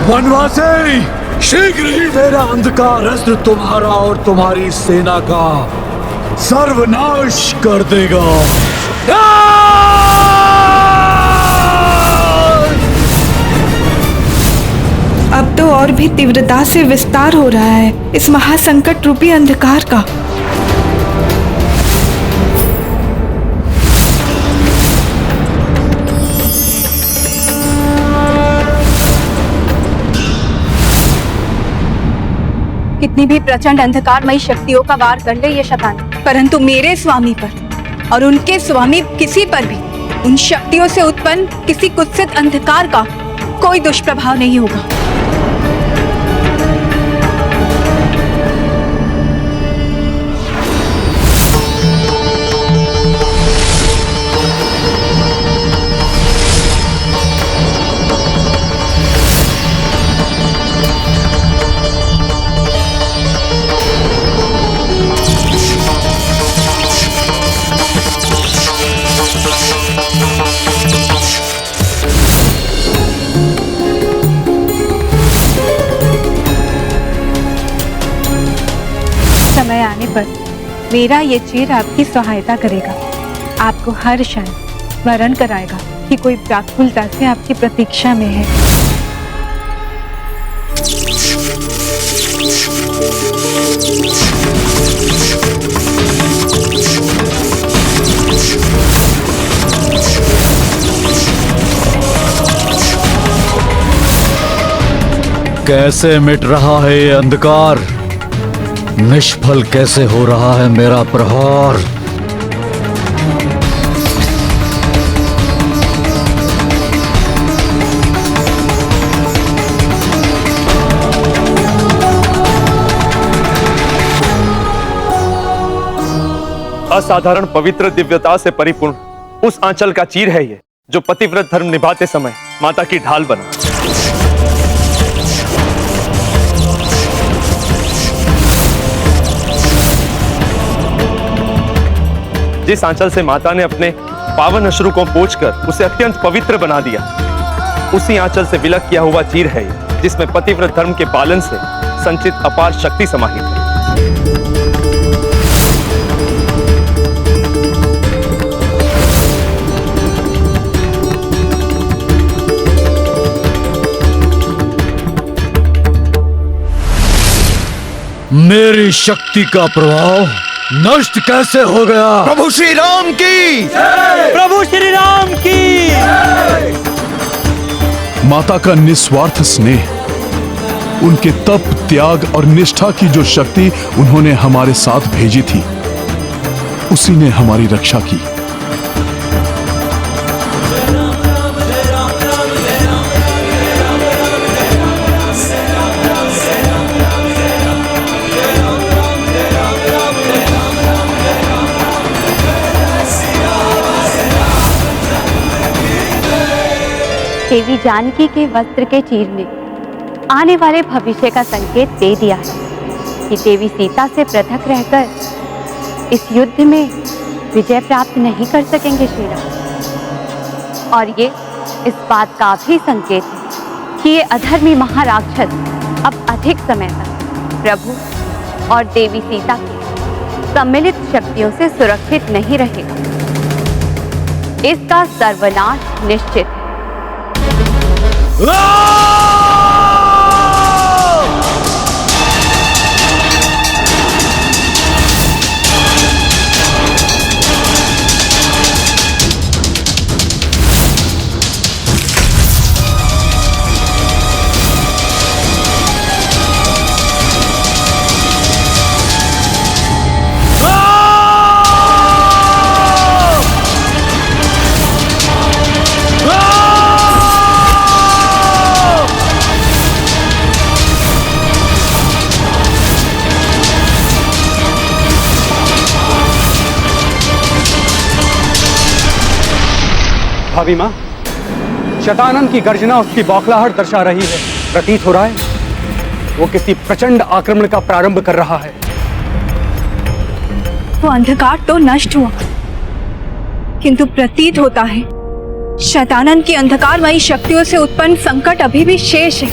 वनवासी, शीघ्र ही मेरा अंधकार अस्त्र तुम्हारा और तुम्हारी सेना का सर्वनाश कर देगा। अब तो और भी तीव्रता से विस्तार हो रहा है इस महासंकट रूपी अंधकार का। कितनी भी प्रचंड अंधकारमयी शक्तियों का वार कर ले ये शैतान, परंतु मेरे स्वामी पर और उनके स्वामी किसी पर भी उन शक्तियों से उत्पन्न किसी कुत्सित अंधकार का कोई दुष्प्रभाव नहीं होगा। समय आने पर मेरा ये चीर आपकी सहायता करेगा, आपको हर क्षण स्मरण कराएगा कि कोई व्याकुलता से आपकी प्रतीक्षा में है। कैसे मिट रहा है ये अंधकार, निष्फल कैसे हो रहा है मेरा प्रहार। असाधारण पवित्र दिव्यता से परिपूर्ण उस आंचल का चीर है ये, जो पतिव्रत धर्म निभाते समय माता की ढाल बना। जिस आंचल से माता ने अपने पावन अश्रु को पोंछकर उसे अत्यंत पवित्र बना दिया, उसी आंचल से विलक किया हुआ चीर है ये, जिसमें पतिव्रत धर्म के पालन से संचित अपार शक्ति समाहित है। मेरी शक्ति का प्रभाव नष्ट कैसे हो गया? प्रभु श्री राम की जय! प्रभु श्री राम की जय! माता का निस्वार्थ स्नेह, उनके तप, त्याग और निष्ठा की जो शक्ति उन्होंने हमारे साथ भेजी थी, उसी ने हमारी रक्षा की। देवी जानकी के वस्त्र के चीर ने आने वाले भविष्य का संकेत दे दिया है कि देवी सीता से पृथक रहकर इस युद्ध में विजय प्राप्त नहीं कर सकेंगे श्री राम। और ये इस बात का भी संकेत है कि ये अधर्मी महाराक्षस अब अधिक समय तक प्रभु और देवी सीता की सम्मिलित शक्तियों से सुरक्षित नहीं रहेगा। इसका सर्वनाश निश्चित है। भाभी माँ, शतानंद की गर्जना उसकी बौखलाहट दर्शा रही है। प्रतीत हो रहा है वो किसी प्रचंड आक्रमण का प्रारंभ कर रहा है। वो अंधकार तो नष्ट हुआ, किंतु प्रतीत होता है शतानंद की अंधकारमयी शक्तियों से उत्पन्न संकट अभी भी शेष है।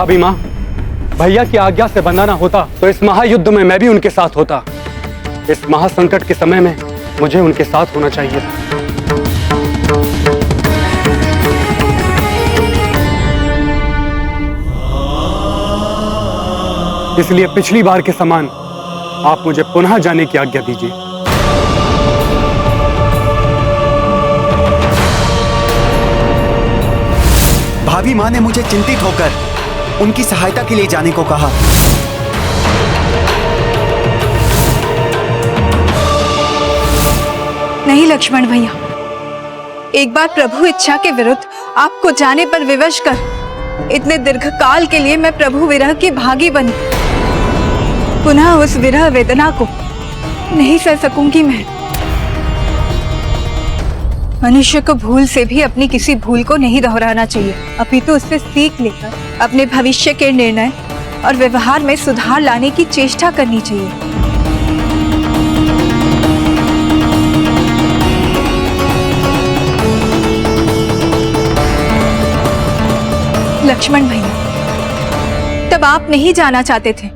भाभी माँ, भैया की आज्ञा से बंधा ना होता तो इस महायुद्ध में मैं भी उनके साथ होता। इस महासंकट के समय में मुझे उनके साथ होना चाहिए था। इसलिए पिछली बार के समान आप मुझे पुनः जाने की आज्ञा दीजिए। भाभी माँ ने मुझे चिंतित होकर उनकी सहायता के लिए जाने को कहा। नहीं लक्ष्मण भैया, एक बार प्रभु इच्छा के विरुद्ध आपको जाने पर विवश कर इतने दीर्घ काल के लिए मैं प्रभु विरह की भागी बनी। पुनः उस विरह वेदना को नहीं सह सकूंगी मैं। मनुष्य को भूल से भी अपनी किसी भूल को नहीं दोहराना चाहिए, अपितु उससे सीख लेकर अपने भविष्य के निर्णय और व्यवहार में सुधार लाने की चेष्टा करनी चाहिए। लक्ष्मण भैया, तब आप नहीं जाना चाहते थे,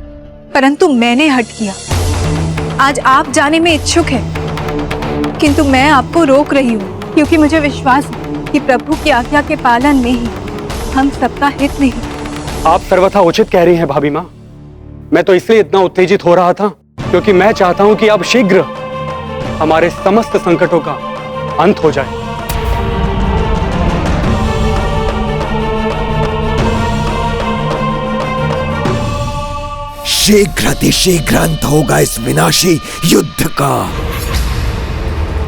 परंतु मैंने हट किया। आज आप जाने में इच्छुक हैं, किंतु मैं आपको रोक रही हूँ, क्योंकि मुझे विश्वास है कि प्रभु की आज्ञा के पालन में ही हम सबका हित नहीं। आप सर्वथा उचित कह रही हैं भाभी माँ। मैं तो इसलिए इतना उत्तेजित हो रहा था क्योंकि मैं चाहता हूँ कि अब शीघ्र हमारे समस्त संकटों का अंत हो जाए। शीघ्र अतिशीघ्र अंत होगा इस विनाशी युद्ध का।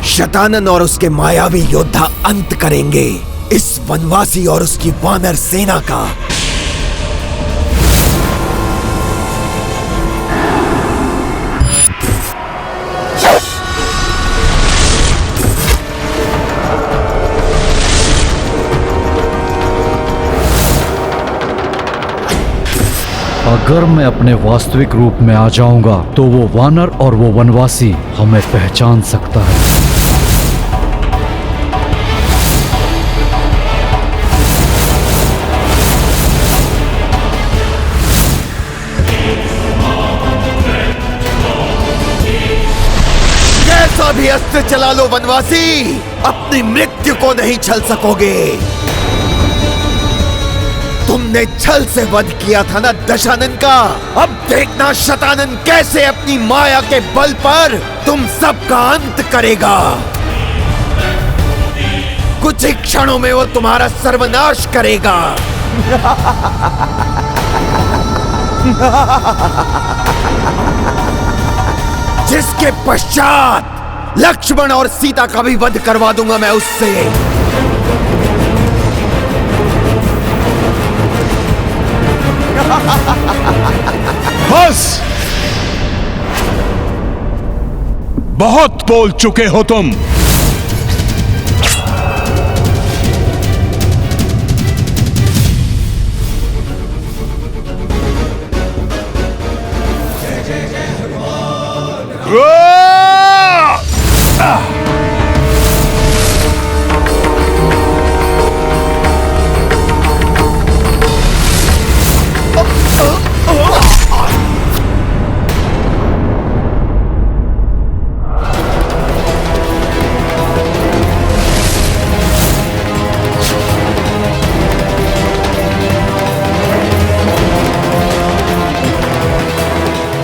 शतानन और उसके मायावी योद्धा अंत करेंगे इस वनवासी और उसकी वानर सेना का। अगर मैं अपने वास्तविक रूप में आ जाऊंगा तो वो वानर और वो वनवासी हमें पहचान सकता है। कैसा भी अस्त्र चला लो वनवासी, अपनी मृत्यु को नहीं छल सकोगे। तुमने छल से वध किया था ना दशानन का, अब देखना शतानन कैसे अपनी माया के बल पर तुम सबका अंत करेगा। कुछ ही क्षणों में वो तुम्हारा सर्वनाश करेगा। जिसके पश्चात लक्ष्मण और सीता का भी वध करवा दूंगा मैं उससे। बस, बहुत बोल चुके हो तुम।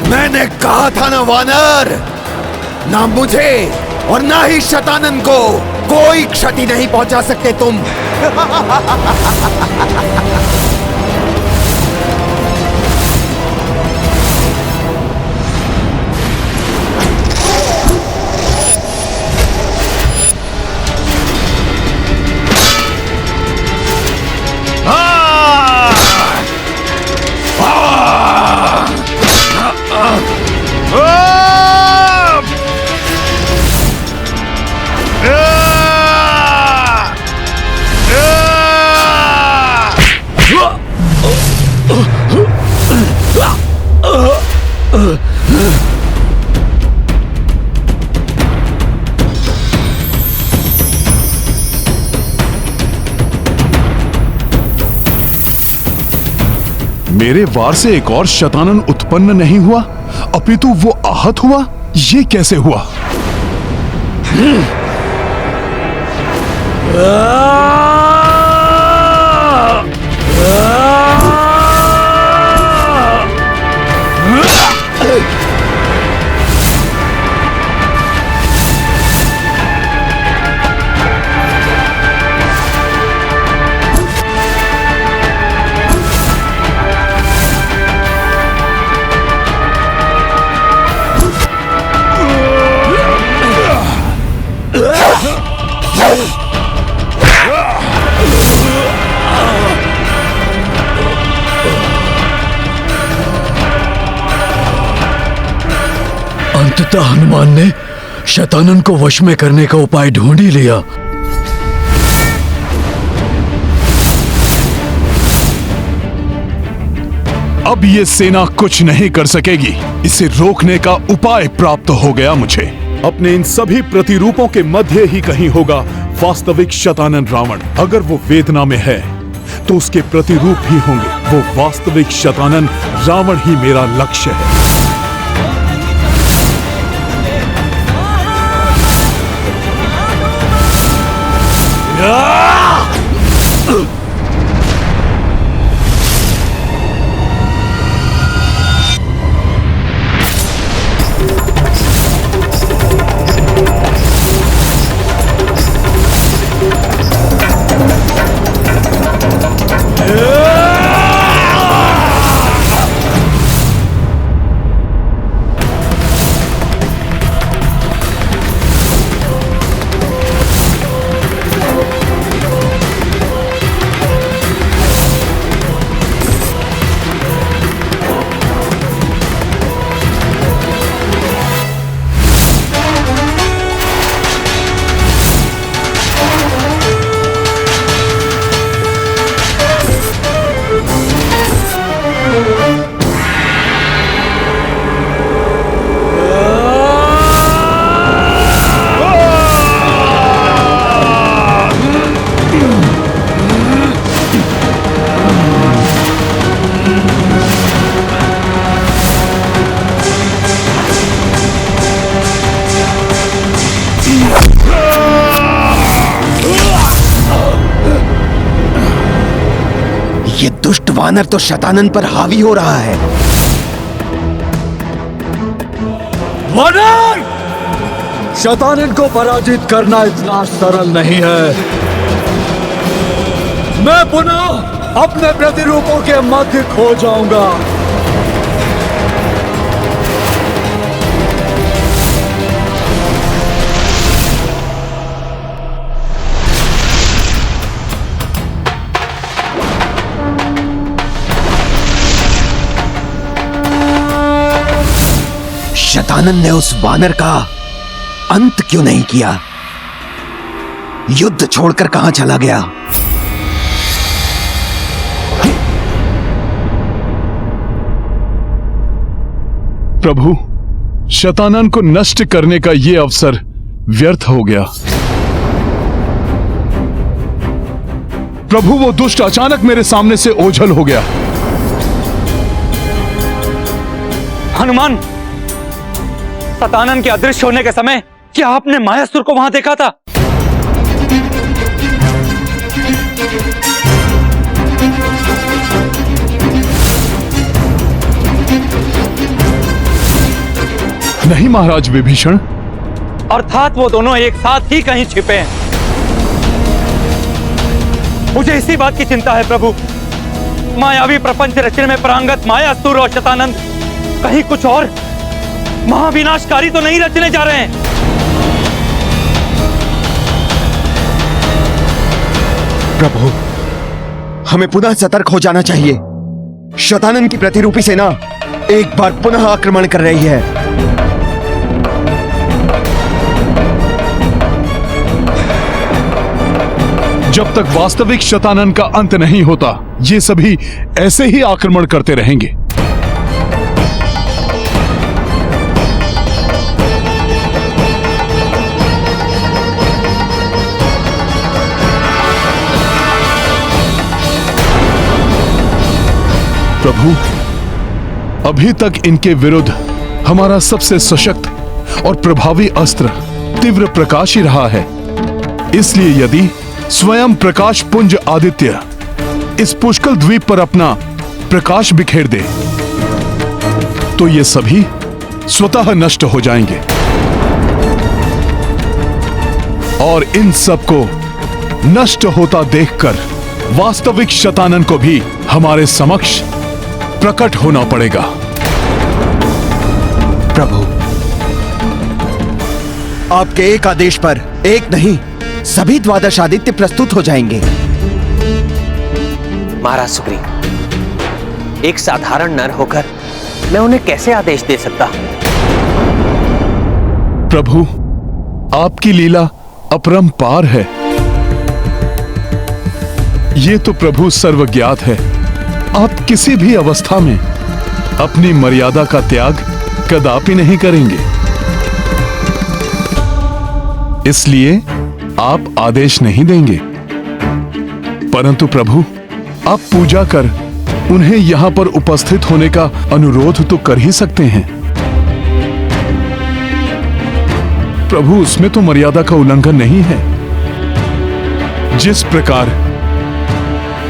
मैंने कहा था ना वानर, ना मुझे और ना ही शतानन को कोई क्षति नहीं पहुंचा सकते तुम। मेरे वार से एक और शतानन उत्पन्न नहीं हुआ, अपितु वो आहत हुआ। ये कैसे हुआ? अंततः हनुमान ने शतानन को वश में करने का उपाय ढूंढ ही लिया। अब ये सेना कुछ नहीं कर सकेगी। इसे रोकने का उपाय प्राप्त हो गया मुझे। अपने इन सभी प्रतिरूपों के मध्य ही कहीं होगा वास्तविक शतानन रावण। अगर वो वेदना में है तो उसके प्रतिरूप ही होंगे। वो वास्तविक शतानन रावण ही मेरा लक्ष्य है। ये दुष्ट वानर तो शतानन पर हावी हो रहा है। वानर! शतानन को पराजित करना इतना सरल नहीं है। मैं पुनः अपने प्रतिरूपों के मध्य खो जाऊंगा। शतानन ने उस वानर का अंत क्यों नहीं किया? युद्ध छोड़कर कहां चला गया? प्रभु, शतानन को नष्ट करने का ये अवसर व्यर्थ हो गया। प्रभु, वो दुष्ट अचानक मेरे सामने से ओझल हो गया। हनुमान, शतानन के अदृश्य होने के समय क्या आपने मायासुर को वहां देखा था? नहीं महाराज विभीषण। अर्थात वो दोनों एक साथ ही कहीं छिपे हैं। मुझे इसी बात की चिंता है प्रभु। मायावी प्रपंच रचने में प्रांगत मायासुर और शतानंद कहीं कुछ और महाविनाशकारी तो नहीं रचने जा रहे हैं। प्रभु, हमें पुनः सतर्क हो जाना चाहिए। शतानन की प्रतिरूपी सेना एक बार पुनः आक्रमण कर रही है। जब तक वास्तविक शतानन का अंत नहीं होता, ये सभी ऐसे ही आक्रमण करते रहेंगे। प्रभु, अभी तक इनके विरुद्ध हमारा सबसे सशक्त और प्रभावी अस्त्र तीव्र प्रकाश ही रहा है। इसलिए यदि स्वयं प्रकाश पुंज आदित्य इस पुष्कल द्वीप पर अपना प्रकाश बिखेर दे तो ये सभी स्वतः नष्ट हो जाएंगे और इन सबको नष्ट होता देखकर वास्तविक शतानन को भी हमारे समक्ष प्रकट होना पड़ेगा। प्रभु, आपके एक आदेश पर एक नहीं सभी द्वादश आदित्य प्रस्तुत हो जाएंगे। महाराज सुग्रीव, एक साधारण नर होकर मैं उन्हें कैसे आदेश दे सकता? प्रभु, आपकी लीला अपरंपार है। ये तो प्रभु सर्वज्ञात है। आप किसी भी अवस्था में अपनी मर्यादा का त्याग कदापि नहीं करेंगे। इसलिए आप आदेश नहीं देंगे, परंतु प्रभु आप पूजा कर उन्हें यहां पर उपस्थित होने का अनुरोध तो कर ही सकते हैं। प्रभु, उसमें तो मर्यादा का उल्लंघन नहीं है। जिस प्रकार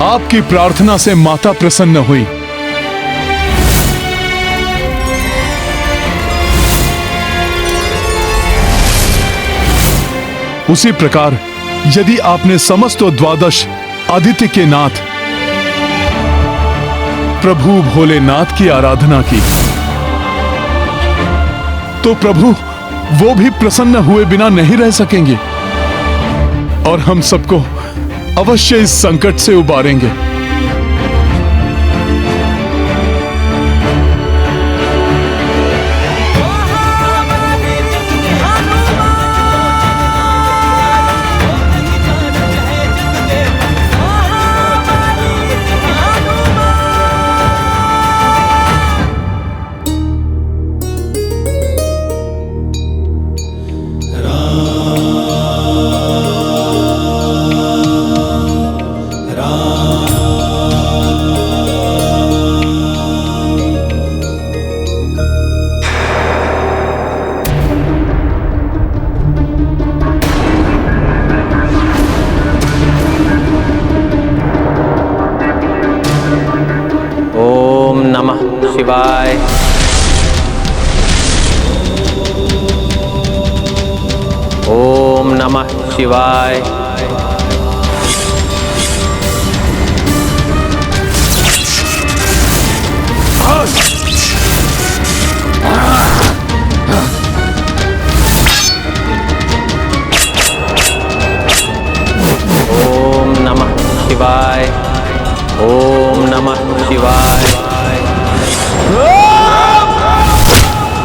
आपकी प्रार्थना से माता प्रसन्न हुई, उसी प्रकार यदि आपने समस्त द्वादश आदित्य के नाथ प्रभु भोलेनाथ की आराधना की तो प्रभु वो भी प्रसन्न हुए बिना नहीं रह सकेंगे और हम सबको अवश्य इस संकट से उबारेंगे। शिवाय। ओम नमः शिवाय। ओम नमः शिवाय। ओम नमः शिवाय।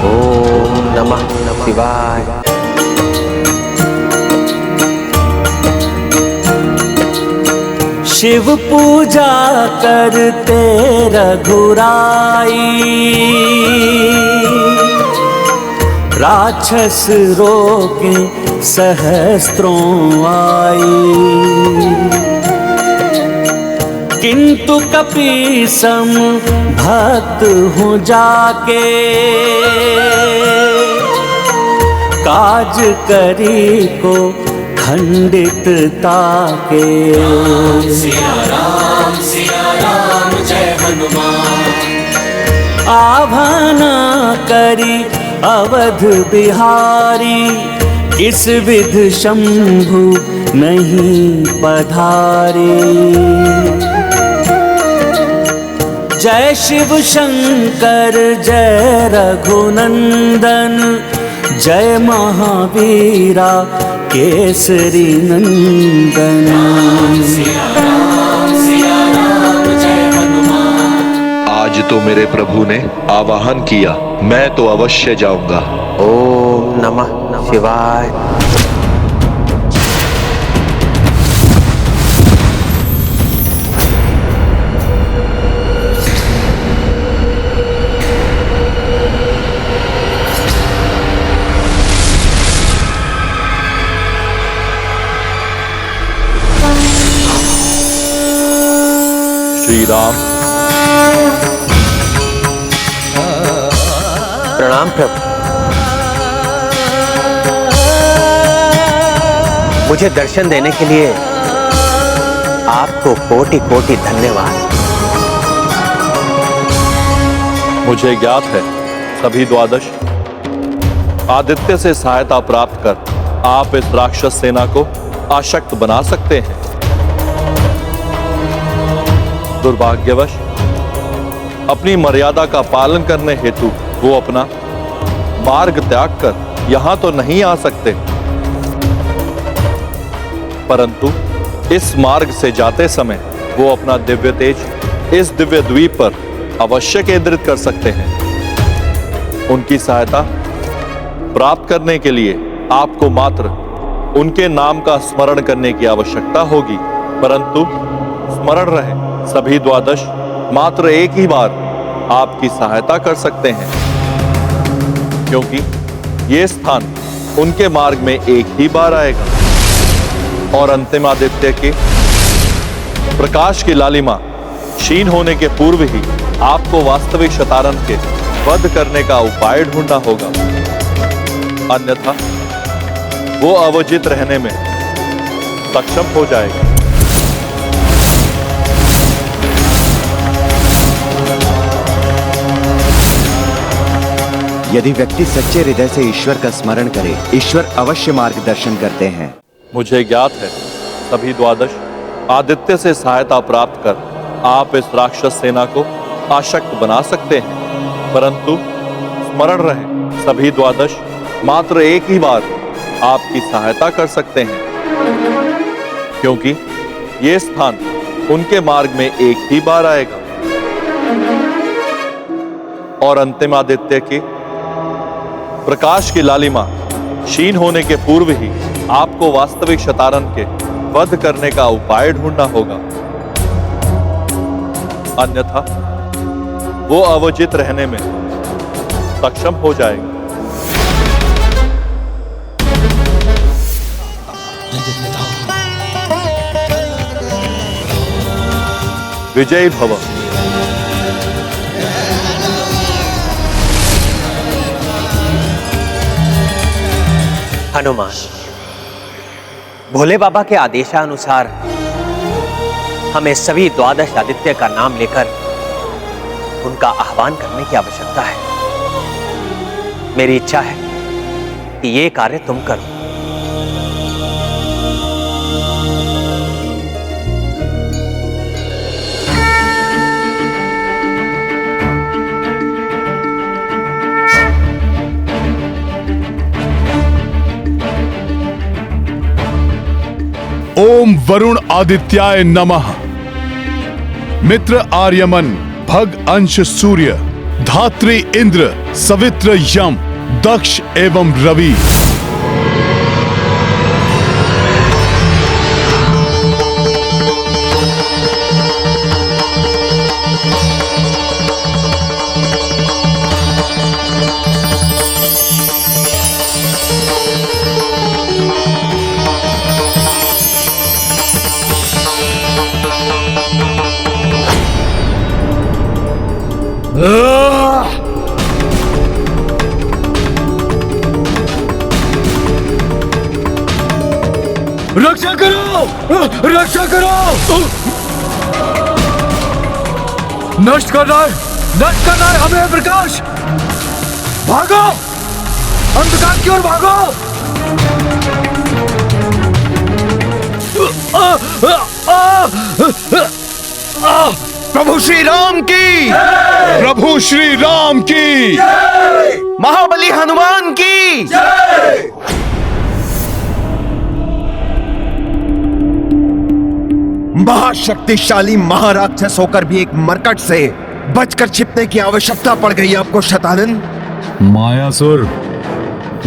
ओम नमः शिवाय। शिव पूजा करते रघुराई, राक्षस रोके सहस्त्रों आई। किंतु कपीसम भक्त हूँ जाके, काज करी को खंडित ताके। सिया राम जय हनुमान। आभाना करी अवध बिहारी, किस विध शंभु नहीं पधारे। जय शिव शंकर जय रघुनंदन, जय महावीरा केसरी नंदन। आज तो मेरे प्रभु ने आवाहन किया, मैं तो अवश्य जाऊंगा। ओम नमः शिवाय। श्री राम, प्रणाम प्रभु। मुझे दर्शन देने के लिए आपको कोटि कोटि धन्यवाद। मुझे ज्ञात है सभी द्वादश आदित्य से सहायता प्राप्त कर आप इस राक्षस सेना को आशक्त बना सकते हैं। दुर्भाग्यवश अपनी मर्यादा का पालन करने हेतु वो अपना मार्ग त्याग कर यहां तो नहीं आ सकते, परंतु इस मार्ग से जाते समय वो अपना दिव्य तेज इस दिव्य द्वीप पर अवश्य केंद्रित कर सकते हैं। उनकी सहायता प्राप्त करने के लिए आपको मात्र उनके नाम का स्मरण करने की आवश्यकता होगी, परंतु स्मरण रहे सभी द्वादश मात्र एक ही बार आपकी सहायता कर सकते हैं, क्योंकि यह स्थान उनके मार्ग में एक ही बार आएगा और अंतिम आदित्य के प्रकाश की लालिमा क्षीण होने के पूर्व ही आपको वास्तविक शतानन के वध करने का उपाय ढूंढना होगा, अन्यथा वो अवजित रहने में सक्षम हो जाएगा। यदि व्यक्ति सच्चे हृदय से ईश्वर का स्मरण करे, ईश्वर अवश्य मार्गदर्शन करते हैं। मुझे ज्ञात है सभी द्वादश आदित्य से सहायता प्राप्त कर आप इस राक्षस सेना को आशक्त बना सकते हैं, परंतु स्मरण रहे सभी द्वादश मात्र एक ही बार आपकी सहायता कर सकते हैं, क्योंकि यह स्थान उनके मार्ग में एक ही बार आएगा और अंतिम आदित्य के प्रकाश की लालिमा क्षीण होने के पूर्व ही आपको वास्तविक शतानन के वध करने का उपाय ढूंढना होगा, अन्यथा वो अवजित रहने में सक्षम हो जाएगा। विजयी भव। हनुमान, भोले बाबा के आदेशानुसार हमें सभी द्वादश आदित्य का नाम लेकर उनका आह्वान करने की आवश्यकता है। मेरी इच्छा है कि ये कार्य तुम करो। ओम वरुण आदित्याय नमः। मित्र आर्यमन, भग अंश सूर्य, धात्री इंद्र, सवित्र यम, दक्ष एवं रवि। रक्षा करो, रक्षा करो, नष्ट करना है हमें प्रकाश। भागो, अंधकार की ओर भागो। प्रभु श्री राम की, प्रभु श्री राम की, महाबली हनुमान की। महाशक्तिशाली महाराक्षस होकर भी एक मरकट से बचकर छिपने की आवश्यकता पड़ गई आपको शतानन। मायासुर,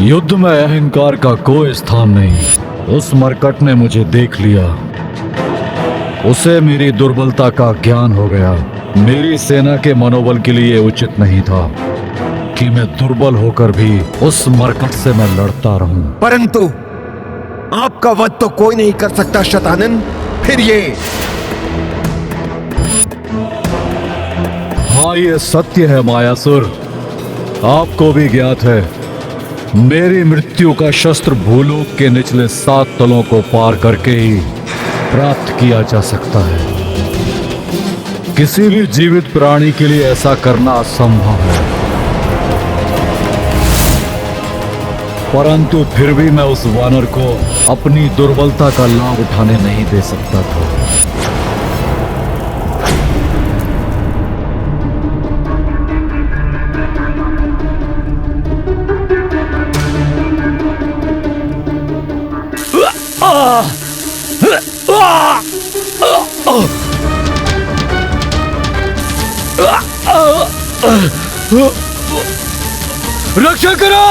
युद्ध में अहंकार का कोई स्थान नहीं। उस मरकट ने मुझे देख लिया, उसे मेरी दुर्बलता का ज्ञान हो गया। मेरी सेना के मनोबल के लिए उचित नहीं था कि मैं दुर्बल होकर भी उस मरकट से मैं लड़ता रहूं। परंतु आपका वध तो कोई नहीं कर सकता शतानन। फिर ये हाँ, ये सत्य है मायासुर। आपको भी ज्ञात है, मेरी मृत्यु का शस्त्र भूलोक के निचले 7 तलों को पार करके ही प्राप्त किया जा सकता है। किसी भी जीवित प्राणी के लिए ऐसा करना असंभव है, परंतु फिर भी मैं उस वानर को अपनी दुर्बलता का लाभ उठाने नहीं दे सकता था। रक्षा करो!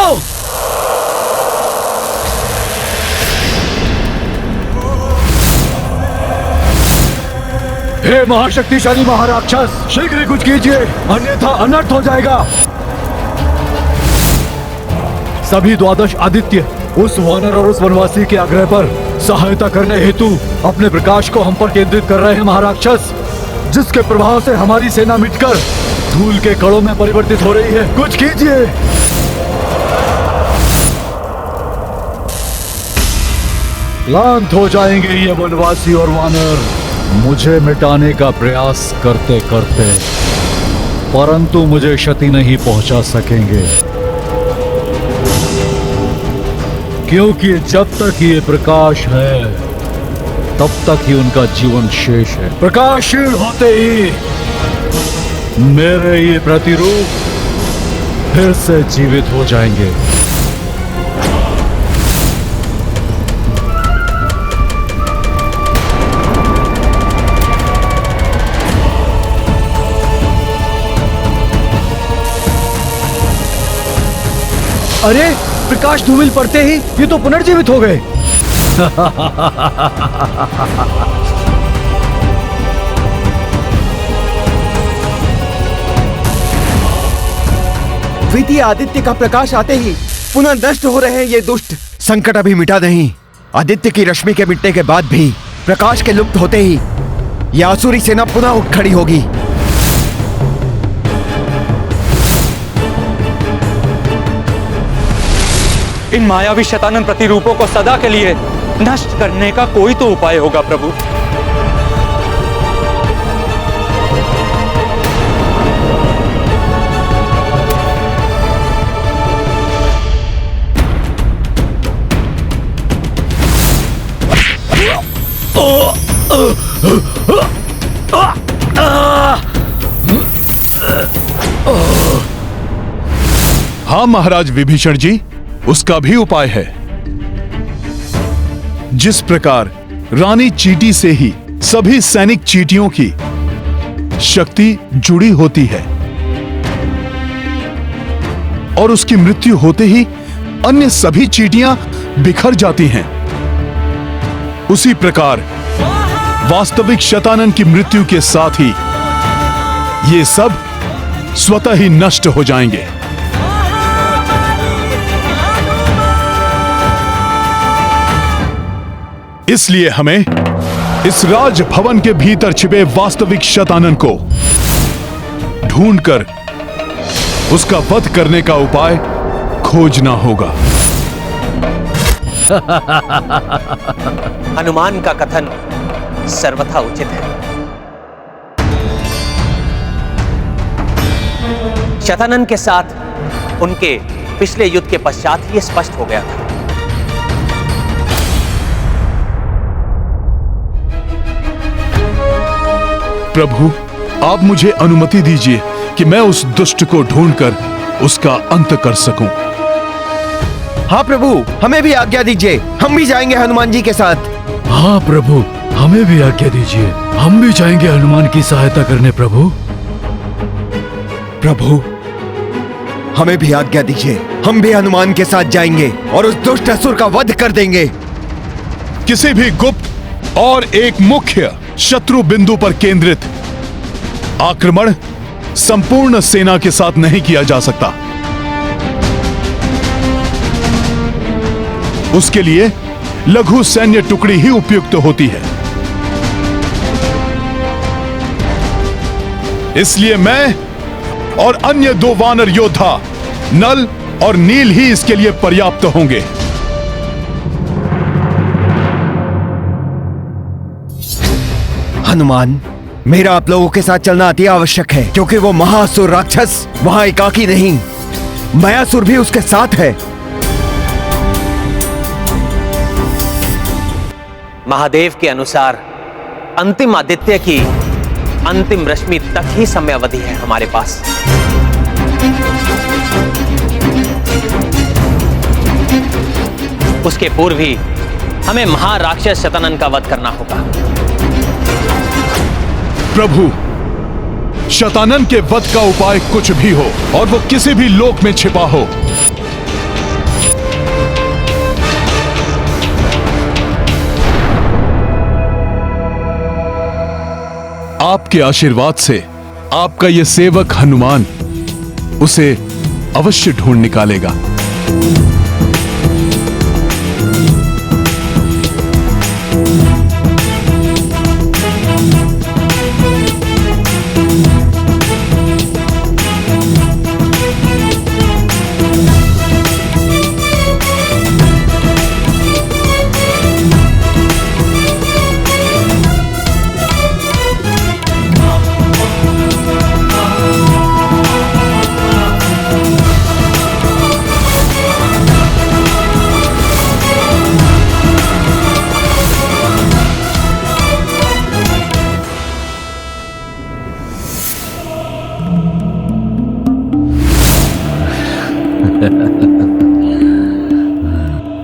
हे महाशक्तिशाली महाराक्षस, शीघ्र ही कुछ कीजिए, अन्यथा अनर्थ हो जाएगा। सभी 12 आदित्य उस वानर और उस वनवासी के आग्रह पर सहायता करने हेतु अपने प्रकाश को हम पर केंद्रित कर रहे हैं महाराक्षस, जिसके प्रभाव से हमारी सेना मिटकर धूल के कणों में परिवर्तित हो रही है। कुछ कीजिए। क्लांत हो जाएंगे ये वनवासी और वानर मुझे मिटाने का प्रयास करते करते, परंतु मुझे क्षति नहीं पहुंचा सकेंगे, क्योंकि जब तक ये प्रकाश है तब तक ही उनका जीवन शेष है। प्रकाशशील होते ही मेरे ये प्रतिरूप फिर से जीवित हो जाएंगे। अरे, प्रकाश धूमिल पड़ते ही ये तो पुनर्जीवित हो गए। द्वितीय आदित्य का प्रकाश आते ही पुनः नष्ट हो रहे हैं ये दुष्ट। संकट अभी मिटा नहीं। आदित्य की रश्मि के मिटने के बाद भी प्रकाश के लुप्त होते ही यह आसुरी सेना पुनः उठ खड़ी होगी। इन मायावी शैतानन प्रतिरूपों को सदा के लिए नष्ट करने का कोई तो उपाय होगा प्रभु। हाँ महाराज विभीषण जी, उसका भी उपाय है। जिस प्रकार रानी चींटी से ही सभी सैनिक चींटियों की शक्ति जुड़ी होती है और उसकी मृत्यु होते ही अन्य सभी चींटियां बिखर जाती हैं, उसी प्रकार वास्तविक शतानन की मृत्यु के साथ ही ये सब स्वतः ही नष्ट हो जाएंगे। इसलिए हमें इस राजभवन के भीतर छिपे वास्तविक शतानन को ढूंढकर उसका वध करने का उपाय खोजना होगा। हनुमान का कथन सर्वथा उचित है। शतानन के साथ उनके पिछले युद्ध के पश्चात ही स्पष्ट हो गया था। प्रभु, आप मुझे अनुमति दीजिए कि मैं उस दुष्ट को ढूंढकर उसका अंत कर सकूं। हाँ प्रभु, हमें भी आज्ञा दीजिए, हम भी जाएंगे हनुमान जी के साथ। हाँ प्रभु, हमें भी आज्ञा दीजिए, हम भी जाएंगे हनुमान की सहायता करने। प्रभु प्रभु, हमें भी आज्ञा दीजिए, हम भी हनुमान के साथ जाएंगे और उस दुष्ट असुर का वध कर देंगे। किसी भी गुप्त और एक मुख्य शत्रु बिंदु पर केंद्रित आक्रमण संपूर्ण सेना के साथ नहीं किया जा सकता। उसके लिए लघु सैन्य टुकड़ी ही उपयुक्त होती है। इसलिए मैं और अन्य 2 वानर योद्धा नल और नील ही इसके लिए पर्याप्त होंगे। हनुमान, मेरा आप लोगों के साथ चलना अति आवश्यक है, क्योंकि वो महासुर राक्षस वहां एकाकी नहीं, मायासुर भी उसके साथ है। महादेव के अनुसार अंतिम आदित्य की अंतिम रश्मि तक ही समयावधि है हमारे पास। उसके पूर्व ही हमें महाराक्षस शतानन का वध करना होगा। प्रभु, शतानन के वध का उपाय कुछ भी हो और वो किसी भी लोक में छिपा हो, आपके आशीर्वाद से आपका यह सेवक हनुमान उसे अवश्य ढूंढ निकालेगा।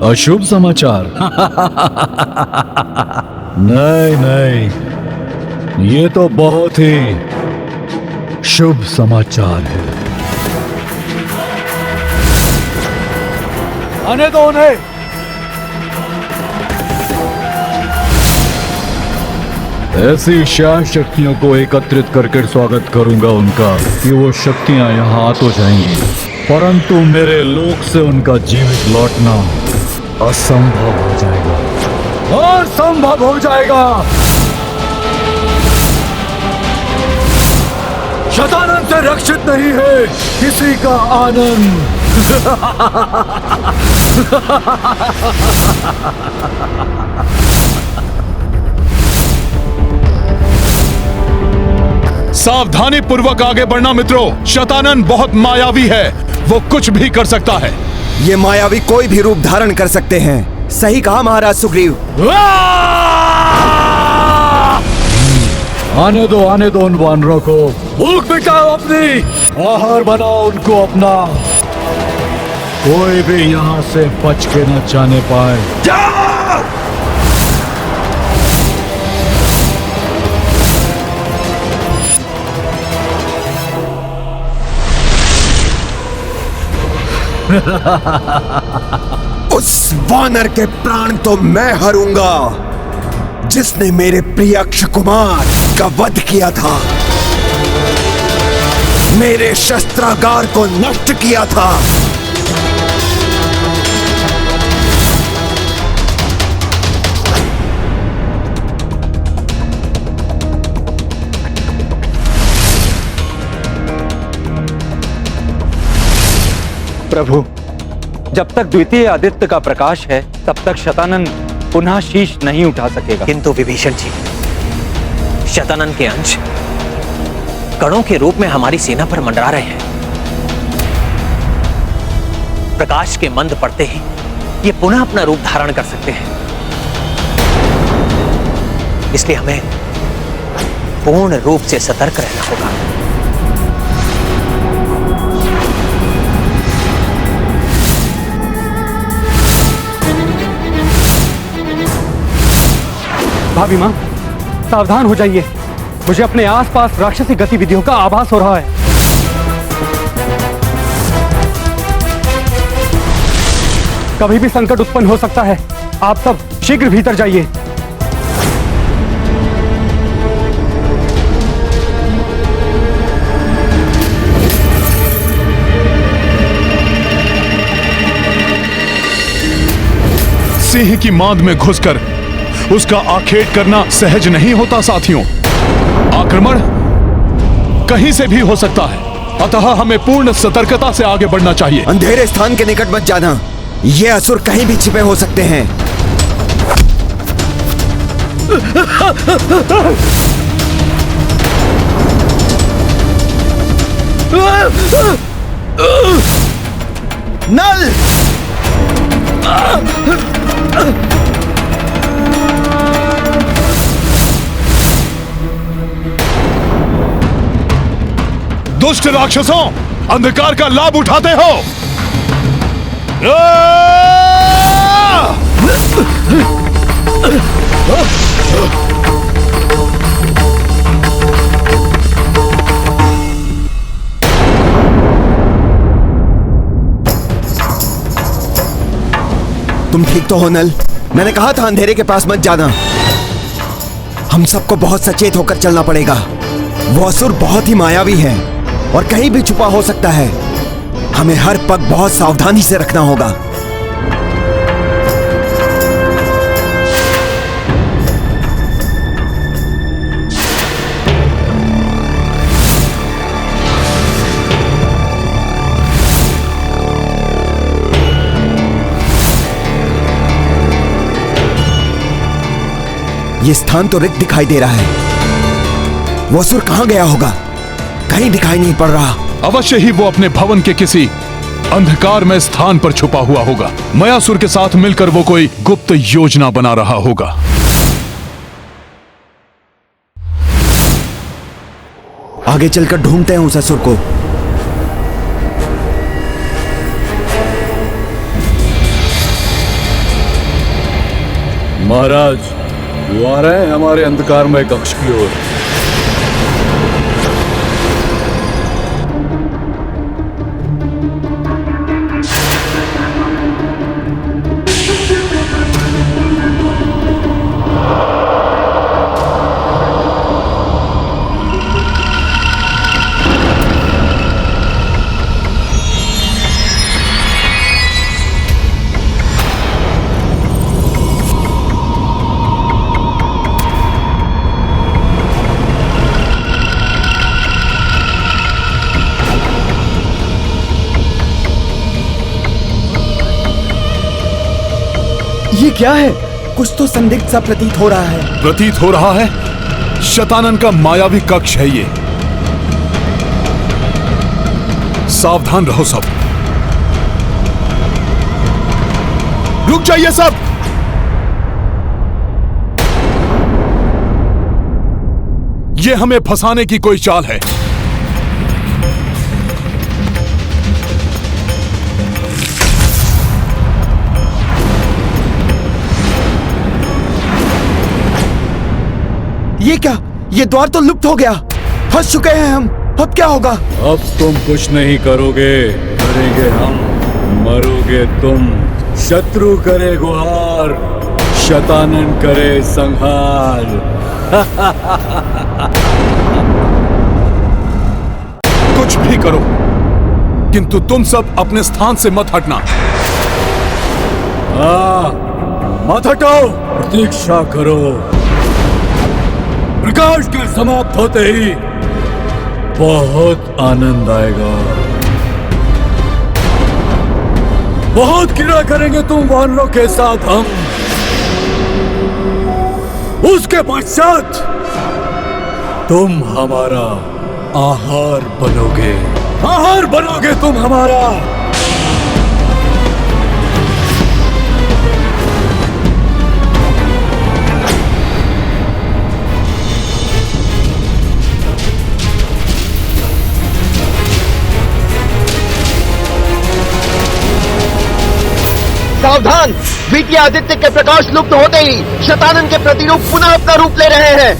अशुभ समाचार? नहीं नहीं, ये तो बहुत ही शुभ समाचार है। आने दो उन्हें। ऐसी शाह शक्तियों को एकत्रित करके स्वागत करूंगा उनका कि वो शक्तियां यहाँ आ तो जाएंगी, परंतु मेरे लोक से उनका जीवित लौटना असंभव हो जाएगा। असंभव हो जाएगा। शतानन से रक्षित नहीं है किसी का आनंद। सावधानी पूर्वक आगे बढ़ना मित्रों। शतानन बहुत मायावी है, वो कुछ भी कर सकता है। ये मायावी कोई भी रूप धारण कर सकते हैं। सही कहा महाराज सुग्रीव। आने दो उन वानरों को। भूख मिटाओ अपनी, आहार बनाओ उनको अपना। कोई भी यहाँ से बच के न जाने पाए। उस वानर के प्राण तो मैं हरूंगा जिसने मेरे प्रिय अक्षय कुमार का वध किया था, मेरे शस्त्रागार को नष्ट किया था। प्रभु, जब तक द्वितीय आदित्य का प्रकाश है तब तक शतानन पुनः शीश नहीं उठा सकेगा। किंतु विभीषण जी, शतानन के अंश कणों के रूप में हमारी सेना पर मंडरा रहे हैं। प्रकाश के मंद पड़ते ही ये पुनः अपना रूप धारण कर सकते हैं। इसलिए हमें पूर्ण रूप से सतर्क रहना होगा। भाभी मां, सावधान हो जाइए। मुझे अपने आसपास राक्षसी गतिविधियों का आभास हो रहा है। कभी भी संकट उत्पन्न हो सकता है। आप सब शीघ्र भीतर जाइए। सिंह की मांद में घुसकर उसका आखेट करना सहज नहीं होता साथियों। आक्रमण कहीं से भी हो सकता है, अतः हमें पूर्ण सतर्कता से आगे बढ़ना चाहिए। अंधेरे स्थान के निकट मत जाना, ये असुर कहीं भी छिपे हो सकते हैं। नल! दुष्ट राक्षसों, अंधकार का लाभ उठाते हो। तुम ठीक तो हो नल? मैंने कहा था अंधेरे के पास मत जाना। हम सबको बहुत सचेत होकर चलना पड़ेगा। वो असुर बहुत ही मायावी है और कहीं भी छुपा हो सकता है। हमें हर पग बहुत सावधानी से रखना होगा। ये स्थान तो रिक्त दिखाई दे रहा है। वो असुर कहां गया होगा? कहीं दिखाई नहीं पड़ रहा। अवश्य ही वो अपने भवन के किसी अंधकार में स्थान पर छुपा हुआ होगा। मयासुर के साथ मिलकर वो कोई गुप्त योजना बना रहा होगा। आगे चलकर ढूंढते हैं उस असुर को। महाराज, वो आ रहे हैं हमारे अंधकारमय कक्ष की ओर। ये क्या है? कुछ तो संदिग्ध सा प्रतीत हो रहा है। प्रतीत हो रहा है शतानन का मायावी कक्ष है ये। सावधान रहो सब। रुक जाइए सब। ये हमें फंसाने की कोई चाल है। ये क्या? ये द्वार तो लुप्त हो गया। फंस चुके हैं हम। अब क्या होगा? अब तुम कुछ नहीं करोगे, करेंगे हम। मरोगे तुम। शत्रु करे गुहार, शतानन करे संहार। कुछ भी करो, किंतु तुम सब अपने स्थान से मत हटना। मत हटो, प्रतीक्षा करो। प्रकाश के समाप्त होते ही बहुत आनंद आएगा। बहुत क्रीड़ा करेंगे तुम वानरों के साथ हम। उसके पश्चात तुम हमारा आहार बनोगे। आहार बनोगे तुम हमारा। सावधान! द्वितीय आदित्य के प्रकाश लुप्त होते ही शतानन के प्रतिरूप पुनः अपना रूप ले रहे हैं।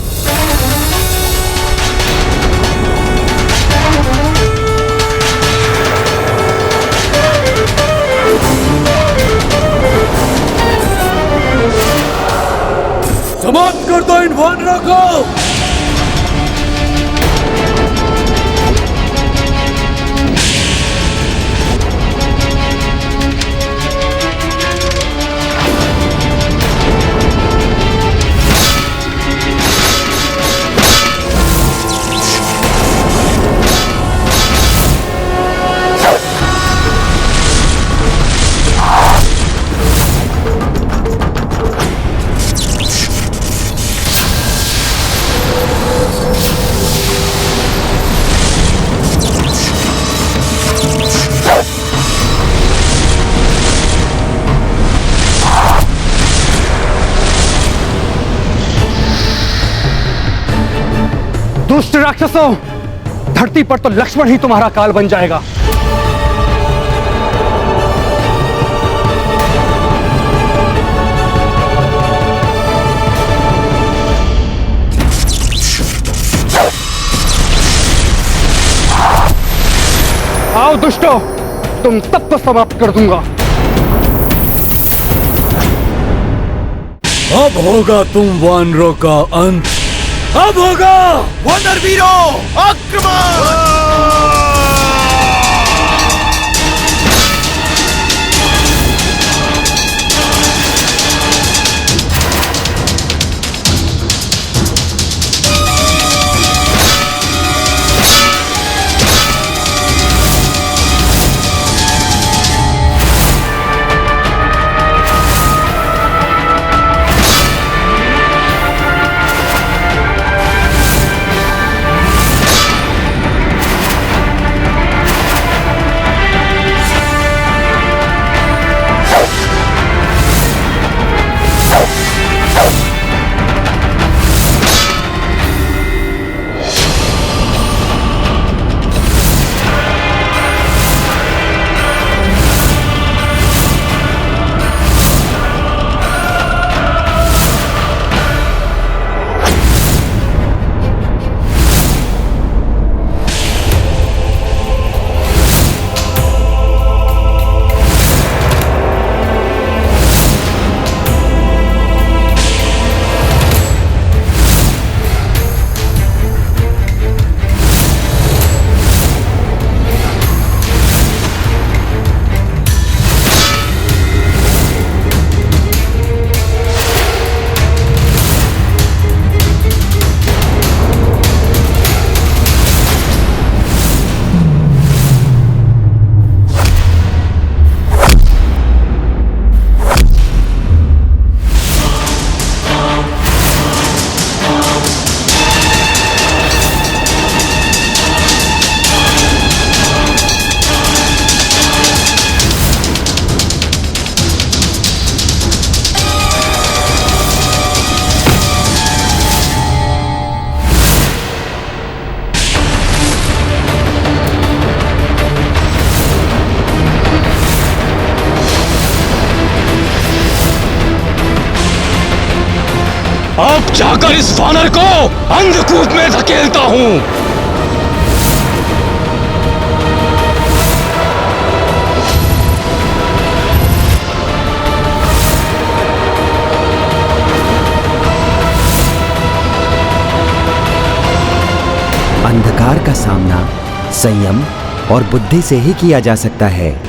समाप्त कर दो इन वानरों को। राक्षसों, धरती पर तो लक्ष्मण ही तुम्हारा काल बन जाएगा। आओ दुष्टो, तुम तब को समाप्त कर दूंगा। अब होगा तुम वानरों का अंत। अब होगा वानर वीरों, आक्रमण! अब जाकर इस वानर को अंधकूप में धकेलता हूं। अंधकार का सामना संयम और बुद्धि से ही किया जा सकता है।